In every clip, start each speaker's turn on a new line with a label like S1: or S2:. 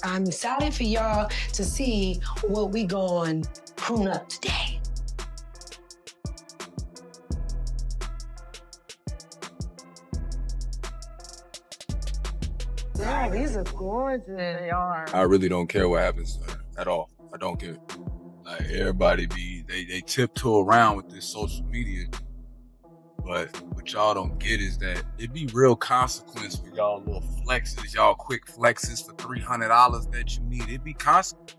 S1: I'm excited for y'all to see what we going prune up today.
S2: Yeah, these are gorgeous. They are.
S3: I really don't care what happens at all. I don't care. Like everybody they tiptoe around with this social media. But what y'all don't get is that it be real consequence for y'all little flexes, y'all quick flexes for $300 that you need. It be consequence.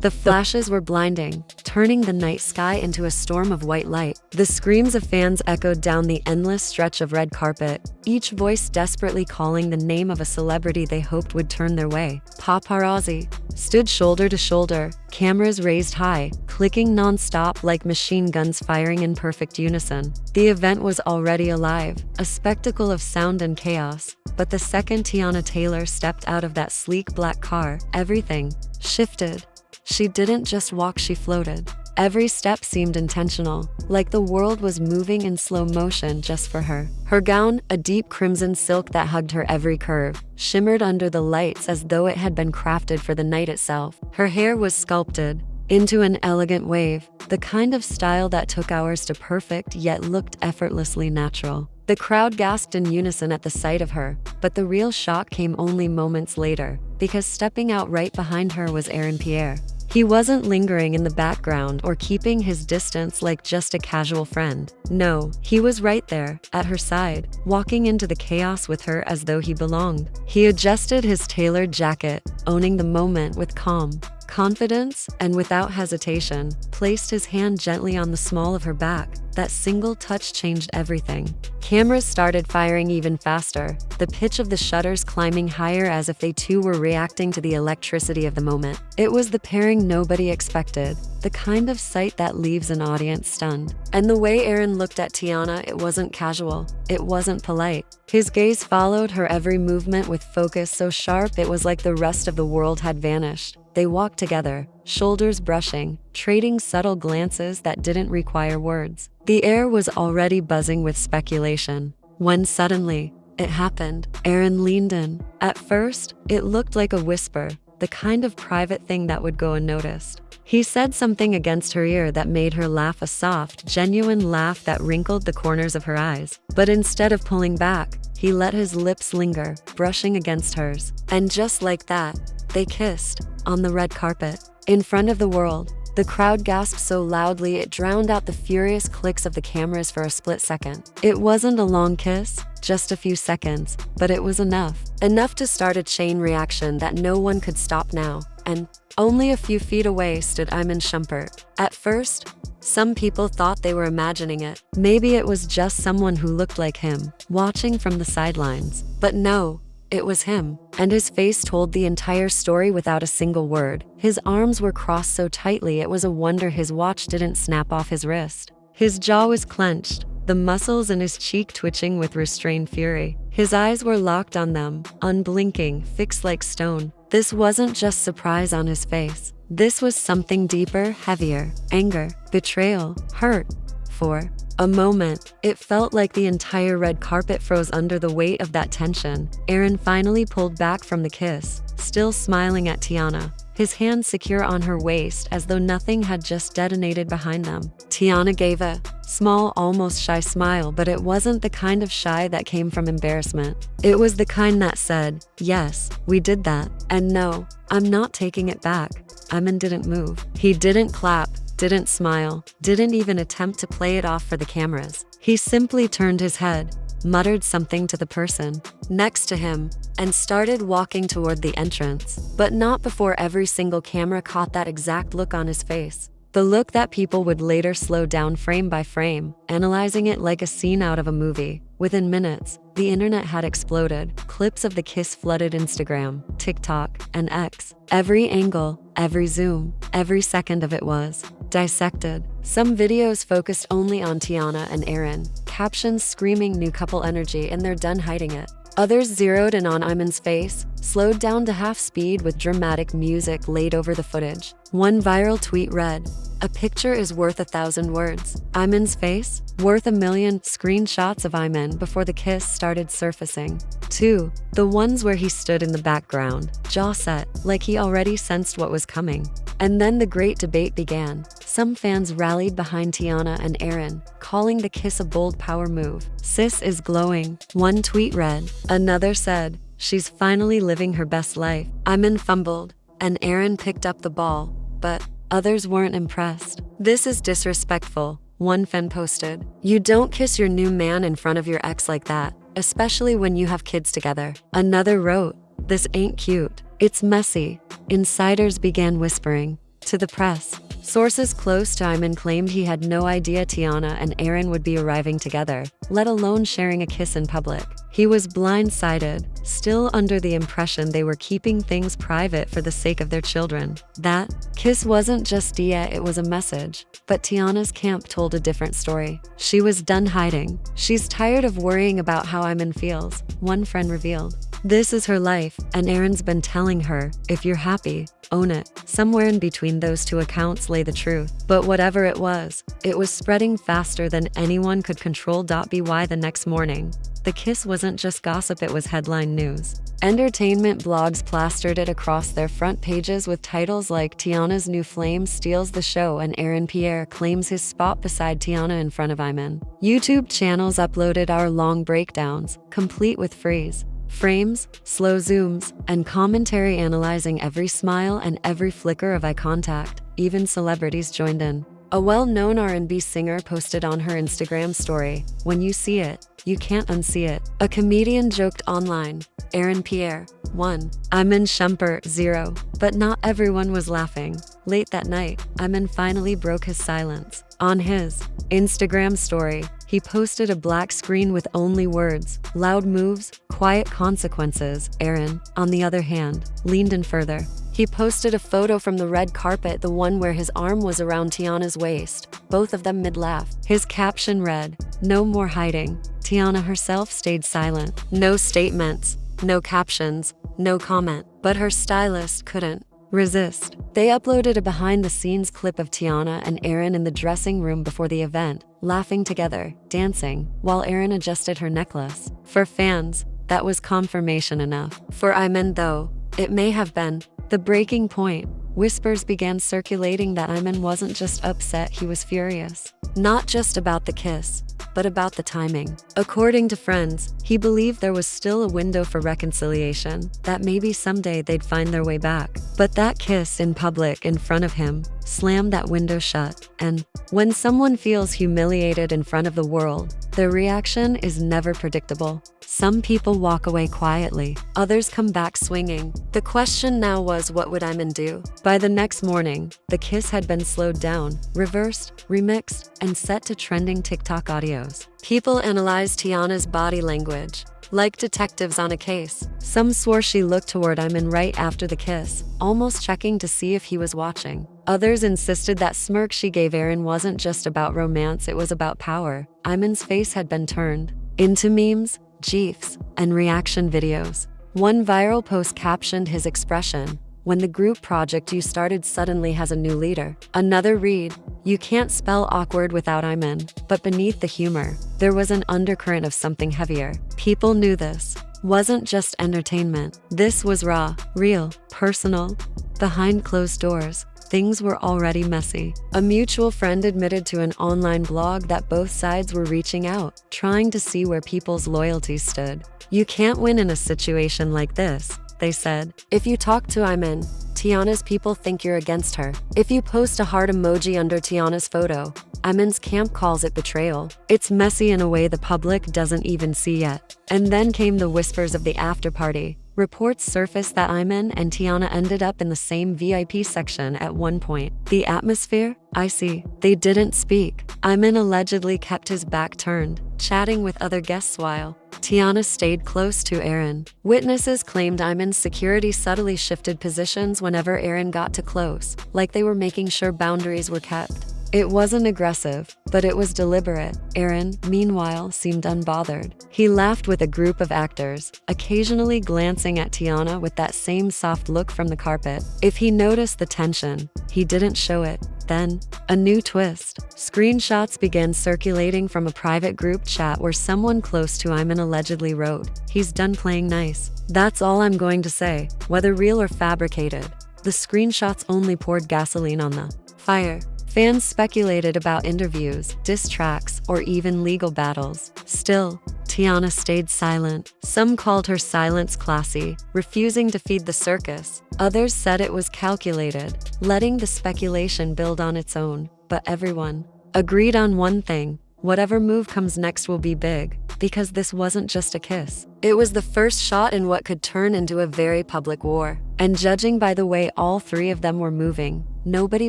S4: The flashes were blinding, turning the night sky into a storm of white light. The screams of fans echoed down the endless stretch of red carpet, each voice desperately calling the name of a celebrity they hoped would turn their way. Paparazzi stood shoulder to shoulder, cameras raised high, clicking non-stop like machine guns firing in perfect unison. The event was already alive, a spectacle of sound and chaos. But the second Teyana Taylor stepped out of that sleek black car, everything shifted. She didn't just walk, she floated. Every step seemed intentional, like the world was moving in slow motion just for her. Her gown, a deep crimson silk that hugged her every curve, shimmered under the lights as though it had been crafted for the night itself. Her hair was sculpted into an elegant wave, the kind of style that took hours to perfect yet looked effortlessly natural. The crowd gasped in unison at the sight of her, but the real shock came only moments later, because stepping out right behind her was Aaron Pierre. He wasn't lingering in the background or keeping his distance like just a casual friend. No, he was right there, at her side, walking into the chaos with her as though he belonged. He adjusted his tailored jacket, owning the moment with calm confidence, and without hesitation, placed his hand gently on the small of her back. That single touch changed everything. Cameras started firing even faster, the pitch of the shutters climbing higher as if they too were reacting to the electricity of the moment. It was the pairing nobody expected, the kind of sight that leaves an audience stunned. And the way Aaron looked at Teyana, it wasn't casual, it wasn't polite. His gaze followed her every movement with focus so sharp it was like the rest of the world had vanished. They walked together, shoulders brushing, trading subtle glances that didn't require words. The air was already buzzing with speculation, when suddenly, it happened. Aaron leaned in. At first, it looked like a whisper, the kind of private thing that would go unnoticed. He said something against her ear that made her laugh, a soft, genuine laugh that wrinkled the corners of her eyes. But instead of pulling back, he let his lips linger, brushing against hers. And just like that, they kissed, on the red carpet, in front of the world. The crowd gasped so loudly it drowned out the furious clicks of the cameras for a split second. It wasn't a long kiss, just a few seconds, but it was enough. Enough to start a chain reaction that no one could stop now. And only a few feet away stood Iman Shumpert. At first, some people thought they were imagining it. Maybe it was just someone who looked like him, watching from the sidelines. But no. It was him, and his face told the entire story without a single word. His arms were crossed so tightly it was a wonder his watch didn't snap off his wrist. His jaw was clenched, the muscles in his cheek twitching with restrained fury. His eyes were locked on them, unblinking, fixed like stone. This wasn't just surprise on his face. This was something deeper, heavier, anger, betrayal, hurt. For a moment, it felt like the entire red carpet froze under the weight of that tension. Aaron finally pulled back from the kiss, still smiling at Teyana, his hand secure on her waist as though nothing had just detonated behind them. Teyana gave a small, almost shy smile, but it wasn't the kind of shy that came from embarrassment. It was the kind that said, "Yes, we did that. And no, I'm not taking it back." Iman didn't move. He didn't clap, didn't smile, didn't even attempt to play it off for the cameras. He simply turned his head, muttered something to the person next to him, and started walking toward the entrance. But not before every single camera caught that exact look on his face. The look that people would later slow down frame by frame, analyzing it like a scene out of a movie. Within minutes, the internet had exploded. Clips of the kiss flooded Instagram, TikTok, and X. Every angle, every zoom, every second of it was dissected. Some videos focused only on Teyana and Aaron, captions screaming new couple energy and they're done hiding it. Others zeroed in on Iman's face, slowed down to half speed with dramatic music laid over the footage. One viral tweet read, "A picture is worth 1,000 words. Iman's face, worth 1,000,000 screenshots of Iman before the kiss started surfacing." 2. The ones where he stood in the background, jaw set, like he already sensed what was coming. And then the great debate began. Some fans rallied behind Teyana and Aaron, calling the kiss a bold power move. "Sis is glowing," one tweet read. Another said, "She's finally living her best life." Iman fumbled, and Aaron picked up the ball, but others weren't impressed. "This is disrespectful," one fan posted. "You don't kiss your new man in front of your ex like that, especially when you have kids together." Another wrote, "This ain't cute. It's messy." Insiders began whispering to the press. Sources close to Iman claimed he had no idea Teyana and Aaron would be arriving together, let alone sharing a kiss in public. He was blindsided, still under the impression they were keeping things private for the sake of their children. That kiss wasn't just Dia, it was a message. But Teyana's camp told a different story. She was done hiding. She's tired of worrying about how Iman feels, one friend revealed. This is her life, and Aaron's been telling her, if you're happy, own it. Somewhere in between those two accounts lay the truth. But whatever it was spreading faster than anyone could control. By the next morning, the kiss wasn't just gossip, it was headline news. Entertainment blogs plastered it across their front pages with titles like "Teyana's new flame steals the show" and "Aaron Pierre claims his spot beside Teyana in front of Iman." YouTube channels uploaded hour-long breakdowns, complete with frames, slow zooms, and commentary analyzing every smile and every flicker of eye contact. Even celebrities joined in. A well-known R&B singer posted on her Instagram story, "When you see it, you can't unsee it." A comedian joked online, "Aaron Pierre, 1. Iman Shumpert, 0. But not everyone was laughing. Late that night, Iman finally broke his silence. On his Instagram story, he posted a black screen with only words, "Loud moves, quiet consequences." Aaron, on the other hand, leaned in further. He posted a photo from the red carpet, the one where his arm was around Teyana's waist, both of them mid-laugh. His caption read, "No more hiding." Teyana herself stayed silent. No statements, no captions, no comment. But her stylist couldn't resist. They uploaded a behind-the-scenes clip of Teyana and Aaron in the dressing room before the event, laughing together, dancing, while Aaron adjusted her necklace. For fans, that was confirmation enough. For Iman, though, it may have been the breaking point. Whispers began circulating that Iman wasn't just upset, he was furious. Not just about the kiss, but about the timing. According to friends, he believed there was still a window for reconciliation, that maybe someday they'd find their way back. But that kiss in public in front of him slammed that window shut. And when someone feels humiliated in front of the world, their reaction is never predictable. Some people walk away quietly, others come back swinging. The question now was, what would Iman do? By the next morning, the kiss had been slowed down, reversed, remixed, and set to trending TikTok audios. People analyzed Teyana's body language, like detectives on a case. Some swore she looked toward Iman right after the kiss, almost checking to see if he was watching. Others insisted that smirk she gave Aaron wasn't just about romance, it was about power. Iman's face had been turned into memes, GIFs, and reaction videos. One viral post captioned his expression, "When the group project you started suddenly has a new leader." Another read, "You can't spell awkward without Iman." But beneath the humor, there was an undercurrent of something heavier. People knew this wasn't just entertainment. This was raw, real, personal. Behind closed doors, things were already messy. A mutual friend admitted to an online blog that both sides were reaching out, trying to see where people's loyalties stood. "You can't win in a situation like this," they said. "If you talk to Iman, Teyana's people think you're against her. If you post a heart emoji under Teyana's photo, Iman's camp calls it betrayal." It's messy in a way the public doesn't even see yet. And then came the whispers of the after party. Reports surfaced that Iman and Teyana ended up in the same VIP section at one point. The atmosphere? Icy. They didn't speak. Iman allegedly kept his back turned, chatting with other guests while Teyana stayed close to Aaron. Witnesses claimed Iman's security subtly shifted positions whenever Aaron got too close, like they were making sure boundaries were kept. It wasn't aggressive, but it was deliberate. Aaron, meanwhile, seemed unbothered. He laughed with a group of actors, occasionally glancing at Teyana with that same soft look from the carpet. If he noticed the tension, he didn't show it. Then, a new twist. Screenshots began circulating from a private group chat where someone close to Iman allegedly wrote, "He's done playing nice. That's all I'm going to say." Whether real or fabricated, the screenshots only poured gasoline on the fire. Fans speculated about interviews, diss tracks, or even legal battles. Still, Teyana stayed silent. Some called her silence classy, refusing to feed the circus. Others said it was calculated, letting the speculation build on its own. But everyone agreed on one thing: whatever move comes next will be big, because this wasn't just a kiss. It was the first shot in what could turn into a very public war. And judging by the way all three of them were moving, nobody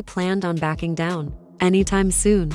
S4: planned on backing down anytime soon.